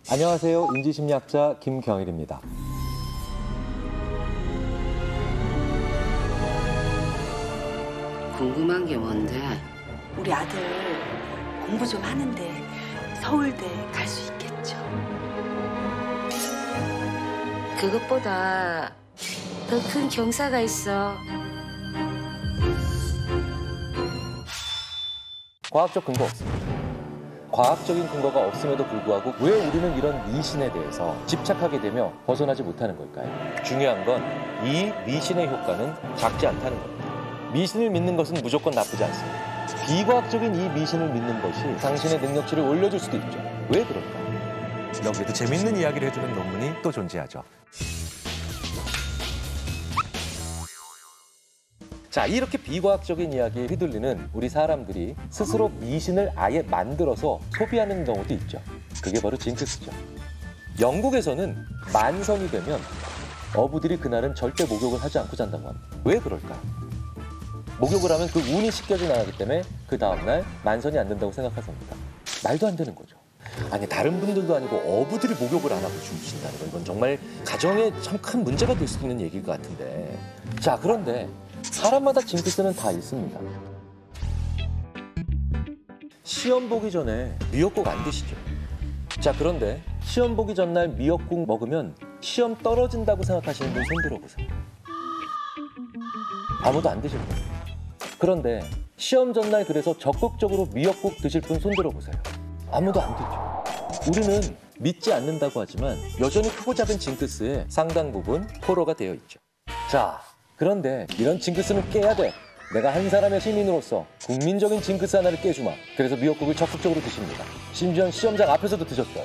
안녕하세요. 인지심리학자 김경일입니다. 궁금한 게 뭔데? 우리 아들 공부 좀 하는데 서울대 갈 수 있겠죠? 그것보다 더 큰 경사가 있어. 과학적 근거 없습니다. 과학적인 근거가 없음에도 불구하고 왜 우리는 이런 미신에 대해서 집착하게 되며 벗어나지 못하는 걸까요? 중요한 건 이 미신의 효과는 작지 않다는 겁니다. 미신을 믿는 것은 무조건 나쁘지 않습니다. 비과학적인 이 미신을 믿는 것이 당신의 능력치를 올려줄 수도 있죠. 왜 그럴까요? 여기에도 재밌는 이야기를 해주는 논문이 또 존재하죠. 자, 이렇게 비과학적인 이야기에 휘둘리는 우리 사람들이 스스로 미신을 아예 만들어서 소비하는 경우도 있죠. 그게 바로 징크스죠. 영국에서는 만성이 되면 어부들이 그날은 절대 목욕을 하지 않고 잔다고 합니다. 왜 그럴까요? 목욕을 하면 그 운이 씻겨져 나가기 때문에 그 다음날 만선이 안 된다고 생각하십니다. 말도 안 되는 거죠. 아니, 다른 분들도 아니고 어부들이 목욕을 안 하고 주무신다는 건 이건 정말 가정에 참 큰 문제가 될 수도 있는 얘기일 것 같은데. 자, 그런데 사람마다 징크스는 다 있습니다. 시험 보기 전에 미역국 안 드시죠? 자, 그런데 시험 보기 전날 미역국 먹으면 시험 떨어진다고 생각하시는 분 손 들어보세요. 아무도 안 드실 거예요. 그런데 시험 전날 그래서 적극적으로 미역국 드실 분 손 들어보세요. 아무도 안 들죠. 우리는 믿지 않는다고 하지만 여전히 크고 작은 징크스의 상당 부분 포로가 되어 있죠. 자, 그런데 이런 징크스는 깨야 돼. 내가 한 사람의 시민으로서 국민적인 징크스 하나를 깨주마. 그래서 미역국을 적극적으로 드십니다. 심지어 시험장 앞에서도 드셨어요.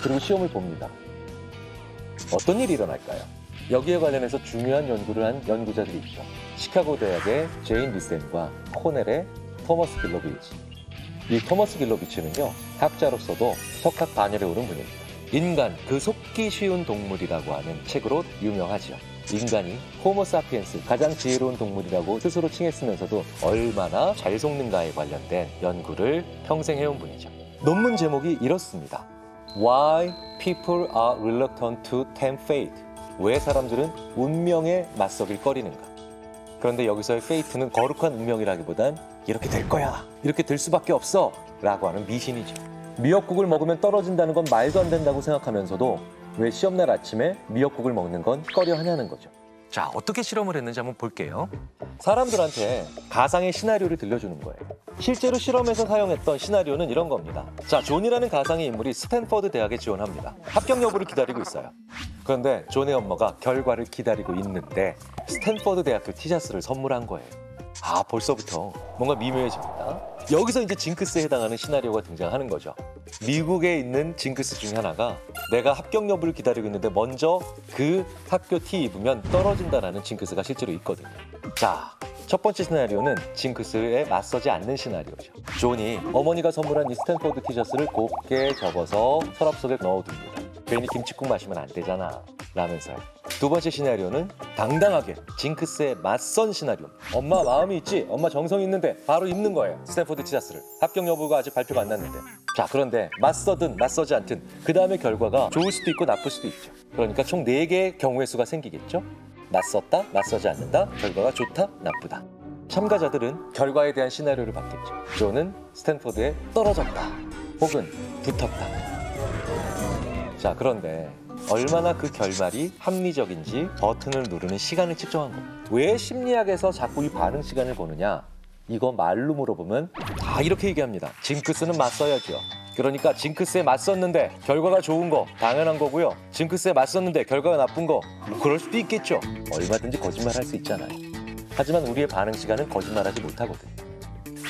그리고 시험을 봅니다. 어떤 일이 일어날까요? 여기에 관련해서 중요한 연구를 한 연구자들이 있죠. 시카고 대학의 제인 리센과 코넬의 토머스 길러비치. 이 토머스 길러비치는요, 학자로서도 석학 반열에 오른 분입니다. 인간, 그 속기 쉬운 동물이라고 하는 책으로 유명하지요. 인간이 호모사피엔스, 가장 지혜로운 동물이라고 스스로 칭했으면서도 얼마나 잘 속는가에 관련된 연구를 평생 해온 분이죠. 논문 제목이 이렇습니다. Why people are reluctant to tempt fate. 왜 사람들은 운명에 맞서길 꺼리는가. 그런데 여기서의 fate는 거룩한 운명이라기보단 이렇게 될 거야, 이렇게 될 수밖에 없어 라고 하는 미신이죠. 미역국을 먹으면 떨어진다는 건 말도 안 된다고 생각하면서도 왜 시험날 아침에 미역국을 먹는 건 꺼려 하냐는 거죠. 자, 어떻게 실험을 했는지 한번 볼게요. 사람들한테 가상의 시나리오를 들려주는 거예요. 실제로 실험에서 사용했던 시나리오는 이런 겁니다. 자, 존이라는 가상의 인물이 스탠퍼드 대학에 지원합니다. 합격 여부를 기다리고 있어요. 그런데 존의 엄마가 결과를 기다리고 있는데 스탠퍼드 대학교 티셔츠를 선물한 거예요. 아, 벌써부터 뭔가 미묘해집니다. 여기서 이제 징크스에 해당하는 시나리오가 등장하는 거죠. 미국에 있는 징크스 중에 하나가 내가 합격 여부를 기다리고 있는데 먼저 그 학교 티 입으면 떨어진다라는 징크스가 실제로 있거든요. 자, 첫 번째 시나리오는 징크스에 맞서지 않는 시나리오죠. 존이 어머니가 선물한 이 스탠퍼드 티셔츠를 곱게 접어서 서랍 속에 넣어둡니다. 괜히 김치국 마시면 안 되잖아 라면서요. 두 번째 시나리오는 당당하게 징크스에 맞선 시나리오. 엄마 마음이 있지? 엄마 정성이 있는데 바로 입는 거예요. 스탠퍼드 티셔츠를. 합격 여부가 아직 발표가 안 났는데. 자, 그런데 맞서든 맞서지 않든 그 다음에 결과가 좋을 수도 있고 나쁠 수도 있죠. 그러니까 총 4개의 경우의 수가 생기겠죠. 맞섰다, 맞서지 않는다, 결과가 좋다, 나쁘다. 참가자들은 결과에 대한 시나리오를 받겠죠. 존은 스탠퍼드에 떨어졌다 혹은 붙었다. 자, 그런데 얼마나 그 결말이 합리적인지 버튼을 누르는 시간을 측정한 겁니다. 왜 심리학에서 자꾸 이 반응 시간을 보느냐? 이거 말로 물어보면 다 이렇게 얘기합니다. 징크스는 맞서야죠. 그러니까 징크스에 맞섰는데 결과가 좋은 거 당연한 거고요. 징크스에 맞섰는데 결과가 나쁜 거 뭐 그럴 수도 있겠죠. 얼마든지 거짓말할 수 있잖아요. 하지만 우리의 반응 시간은 거짓말하지 못하거든요.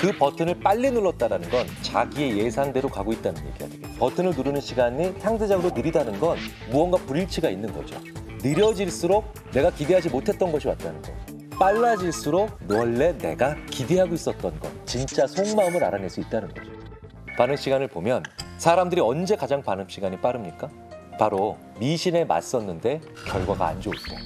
그 버튼을 빨리 눌렀다는 건 자기의 예상대로 가고 있다는 얘기가 되겠죠. 버튼을 누르는 시간이 상대적으로 느리다는 건 무언가 불일치가 있는 거죠. 느려질수록 내가 기대하지 못했던 것이 왔다는 거. 빨라질수록 원래 내가 기대하고 있었던 것, 진짜 속마음을 알아낼 수 있다는 거죠. 반응 시간을 보면 사람들이 언제 가장 반응 시간이 빠릅니까? 바로 미신에 맞섰는데 결과가 안 좋을 때.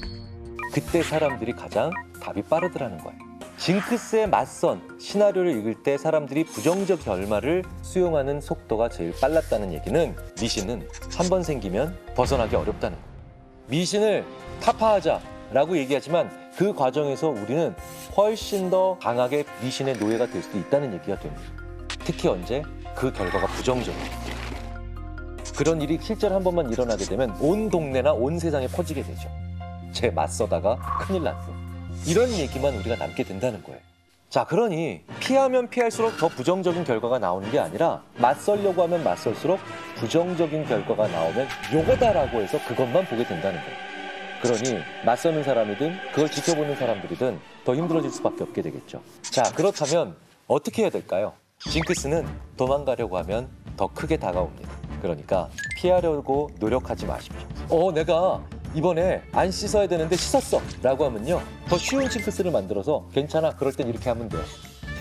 그때 사람들이 가장 답이 빠르더라는 거예요. 징크스에 맞선 시나리오를 읽을 때 사람들이 부정적 결말을 수용하는 속도가 제일 빨랐다는 얘기는 미신은 한 번 생기면 벗어나기 어렵다는 거예요. 미신을 타파하자라고 얘기하지만 그 과정에서 우리는 훨씬 더 강하게 미신의 노예가 될 수도 있다는 얘기가 됩니다. 특히 언제? 그 결과가 부정적이에요. 그런 일이 실제로 한 번만 일어나게 되면 온 동네나 온 세상에 퍼지게 되죠. 쟤 맞서다가 큰일 났어. 이런 얘기만 우리가 남게 된다는 거예요. 자, 그러니 피하면 피할수록 더 부정적인 결과가 나오는 게 아니라 맞설려고 하면 맞설수록 부정적인 결과가 나오면 요거다라고 해서 그것만 보게 된다는 거예요. 그러니 맞서는 사람이든 그걸 지켜보는 사람들이든 더 힘들어질 수밖에 없게 되겠죠. 자, 그렇다면 어떻게 해야 될까요? 징크스는 도망가려고 하면 더 크게 다가옵니다. 그러니까 피하려고 노력하지 마십시오. 내가 이번에 안 씻어야 되는데 씻었어 라고 하면요, 더 쉬운 징크스를 만들어서 괜찮아, 그럴 땐 이렇게 하면 돼요.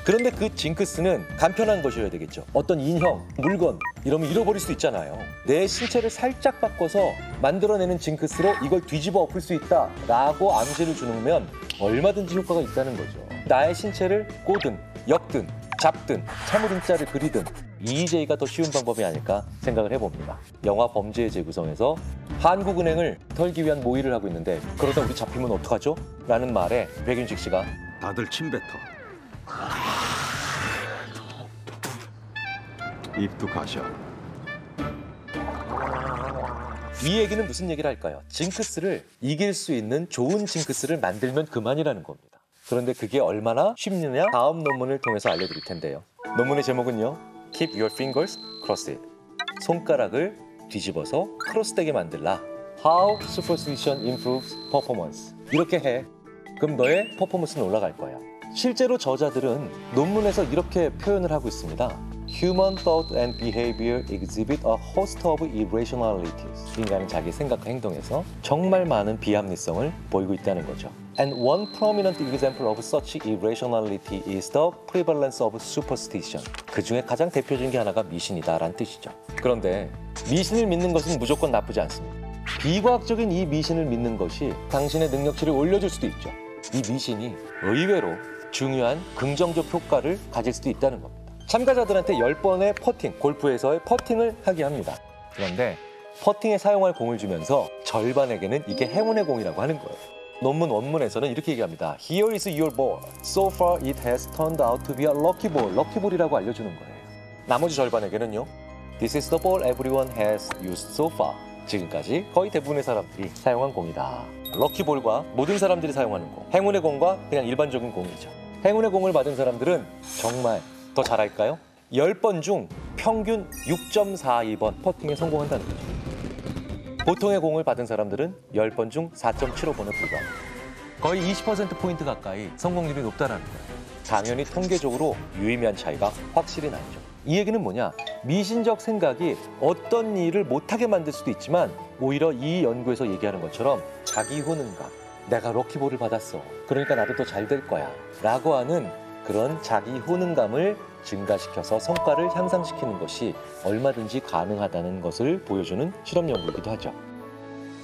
그런데 그 징크스는 간편한 것이어야 되겠죠. 어떤 인형, 물건 이러면 잃어버릴 수 있잖아요. 내 신체를 살짝 바꿔서 만들어내는 징크스로 이걸 뒤집어 엎을 수 있다라고 암시를 주면 얼마든지 효과가 있다는 거죠. 나의 신체를 꼬든 엮든 잡든 참으든 자를 그리든 EJ가 더 쉬운 방법이 아닐까 생각을 해봅니다. 영화 범죄의 재구성에서 한국은행을 털기 위한 모의를 하고 있는데 그러다 우리 잡히면 어떡하죠? 라는 말에 백윤식 씨가 다들 침 뱉어. 입도 가셔. 이 얘기는 무슨 얘기를 할까요? 징크스를 이길 수 있는 좋은 징크스를 만들면 그만이라는 겁니다. 그런데 그게 얼마나 쉽느냐? 다음 논문을 통해서 알려드릴 텐데요. 논문의 제목은요, Keep your fingers crossed. 손가락을 뒤집어서 크로스되게 만들라. How superstition improves performance. 이렇게 해. 그럼 너의 퍼포먼스는 올라갈 거야. 실제로 저자들은 논문에서 이렇게 표현을 하고 있습니다. Human thought and behavior exhibit a host of irrationalities. 인간은 자기 생각과 행동에서 정말 많은 비합리성을 보이고 있다는 거죠. And one prominent example of such irrationality is the prevalence of superstition. 그 중에 가장 대표적인 게 하나가 미신이다라는 뜻이죠. 그런데 미신을 믿는 것은 무조건 나쁘지 않습니다. 비과학적인 이 미신을 믿는 것이 당신의 능력치를 올려줄 수도 있죠. 이 미신이 의외로 중요한 긍정적 효과를 가질 수도 있다는 겁니다. 참가자들한테 10번의 퍼팅, 골프에서의 퍼팅을 하게 합니다. 그런데 퍼팅에 사용할 공을 주면서 절반에게는 이게 행운의 공이라고 하는 거예요. 논문 원문에서는 이렇게 얘기합니다. Here is your ball. So far it has turned out to be a lucky ball. 럭키볼이라고 알려주는 거예요. 나머지 절반에게는요. This is the ball everyone has used so far. 지금까지 거의 대부분의 사람들이 사용한 공이다. 럭키볼과 모든 사람들이 사용하는 공. 행운의 공과 그냥 일반적인 공이죠. 행운의 공을 받은 사람들은 정말 더 잘할까요? 10번 중 평균 6.42번 퍼팅에 성공한다는 거죠. 보통의 공을 받은 사람들은 10번 중 4.75번에 불과합니다. 거의 20%포인트 가까이 성공률이 높다는 거예요. 당연히 통계적으로 유의미한 차이가 확실히 나죠. 이 얘기는 뭐냐? 미신적 생각이 어떤 일을 못하게 만들 수도 있지만 오히려 이 연구에서 얘기하는 것처럼 자기 효능감, 내가 럭키볼을 받았어. 그러니까 나도 더 잘 될 거야. 라고 하는 그런 자기 효능감을 증가시켜서 성과를 향상시키는 것이 얼마든지 가능하다는 것을 보여주는 실험 연구이기도 하죠.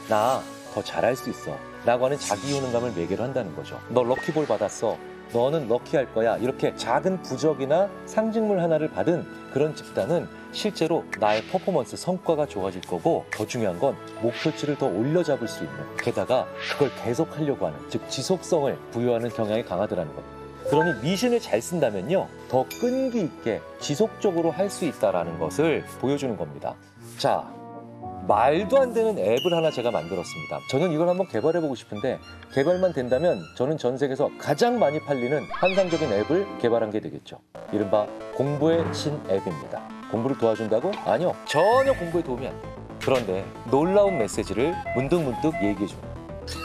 나 더 잘할 수 있어 라고 하는 자기 효능감을 매개로 한다는 거죠. 너 럭키볼 받았어. 너는 럭키할 거야. 이렇게 작은 부적이나 상징물 하나를 받은 그런 집단은 실제로 나의 퍼포먼스 성과가 좋아질 거고 더 중요한 건 목표치를 더 올려잡을 수 있는, 게다가 그걸 계속하려고 하는, 즉 지속성을 부여하는 경향이 강하더라는 겁니다. 그러니 미신을 잘 쓴다면요, 더 끈기 있게 지속적으로 할 수 있다는 것을 보여주는 겁니다. 자, 말도 안 되는 앱을 하나 제가 만들었습니다. 저는 이걸 한번 개발해보고 싶은데 개발만 된다면 저는 전 세계에서 가장 많이 팔리는 환상적인 앱을 개발한 게 되겠죠. 이른바 공부의 신 앱입니다. 공부를 도와준다고? 아니요. 전혀 공부에 도움이 안 돼요. 그런데 놀라운 메시지를 문득문득 얘기해줍니다.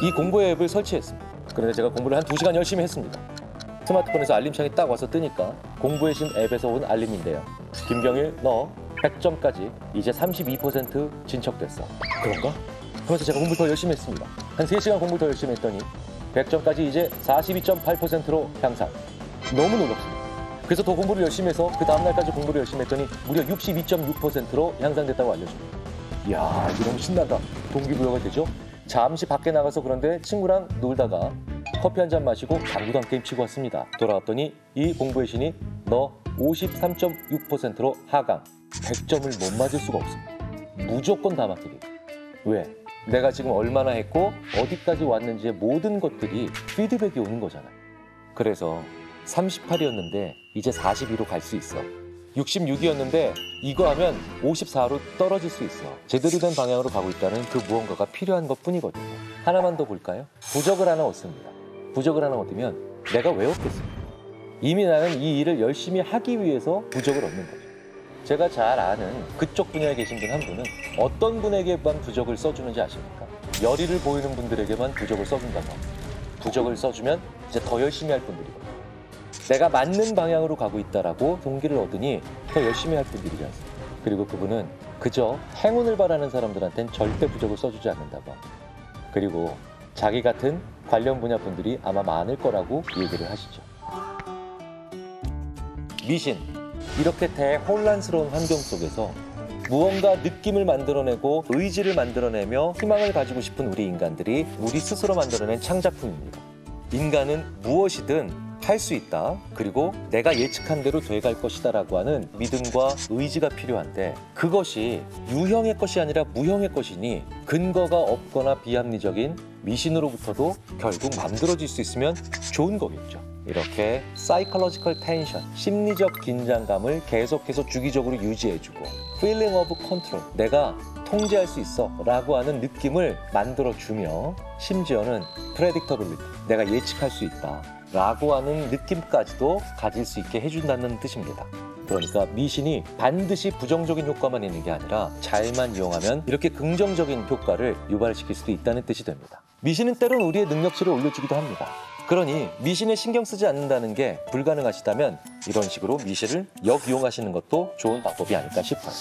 이 공부의 앱을 설치했습니다. 그런데 제가 공부를 한 2시간 열심히 했습니다. 스마트폰에서 알림창이 딱 와서 뜨니까 공부의 신 앱에서 온 알림인데요. 김경일, 너 100점까지 이제 32% 진척됐어. 그런가? 그래서 제가 공부를 더 열심히 했습니다. 한 3시간 공부를 더 열심히 했더니 100점까지 이제 42.8%로 향상. 너무 놀랍습니다. 그래서 더 공부를 열심히 해서 그 다음날까지 공부를 열심히 했더니 무려 62.6%로 향상됐다고 알려줍니다. 이야, 이게 너무 신나다. 동기부여가 되죠? 잠시 밖에 나가서 그런데 친구랑 놀다가 커피 한 잔 마시고 당구단 게임 치고 왔습니다. 돌아왔더니 이 공부의 신이 너 53.6%로 하강. 100점을 못 맞을 수가 없습니다. 무조건 다 맞게 돼요. 왜? 내가 지금 얼마나 했고 어디까지 왔는지의 모든 것들이 피드백이 오는 거잖아요. 그래서 38이었는데 이제 42로 갈 수 있어. 66이었는데 이거 하면 54로 떨어질 수 있어. 제대로 된 방향으로 가고 있다는 그 무언가가 필요한 것뿐이거든요. 하나만 더 볼까요? 부적을 하나 얻습니다. 부적을 하나 얻으면 내가 왜 얻겠습니까? 이미 나는 이 일을 열심히 하기 위해서 부적을 얻는 거죠. 제가 잘 아는 그쪽 분야에 계신 분 한 분은 어떤 분에게만 부적을 써주는지 아십니까? 열의를 보이는 분들에게만 부적을 써준다고 합니다. 부적을 써주면 이제 더 열심히 할 분들이거든요. 내가 맞는 방향으로 가고 있다라고 동기를 얻으니 더 열심히 할 분들이지 않습니까? 그리고 그분은 그저 행운을 바라는 사람들한테는 절대 부적을 써주지 않는다고 합니다. 그리고 자기 같은 관련 분야 분들이 아마 많을 거라고 얘기를 하시죠. 미신. 이렇게 대혼란스러운 환경 속에서 무언가 느낌을 만들어내고 의지를 만들어내며 희망을 가지고 싶은 우리 인간들이 우리 스스로 만들어낸 창작품입니다. 인간은 무엇이든 할 수 있다. 그리고 내가 예측한 대로 돼갈 것이다 라고 하는 믿음과 의지가 필요한데 그것이 유형의 것이 아니라 무형의 것이니 근거가 없거나 비합리적인 미신으로부터도 결국 만들어질 수 있으면 좋은 거겠죠. 이렇게 사이콜로지컬 텐션, 심리적 긴장감을 계속해서 주기적으로 유지해주고 feeling of control, 내가 통제할 수 있어 라고 하는 느낌을 만들어주며 심지어는 predictability, 내가 예측할 수 있다 라고 하는 느낌까지도 가질 수 있게 해준다는 뜻입니다. 그러니까 미신이 반드시 부정적인 효과만 있는 게 아니라 잘만 이용하면 이렇게 긍정적인 효과를 유발시킬 수도 있다는 뜻이 됩니다. 미신은 때론 우리의 능력치를 올려주기도 합니다. 그러니 미신에 신경 쓰지 않는다는 게 불가능하시다면 이런 식으로 미신을 역이용하시는 것도 좋은 방법이 아닐까 싶어요.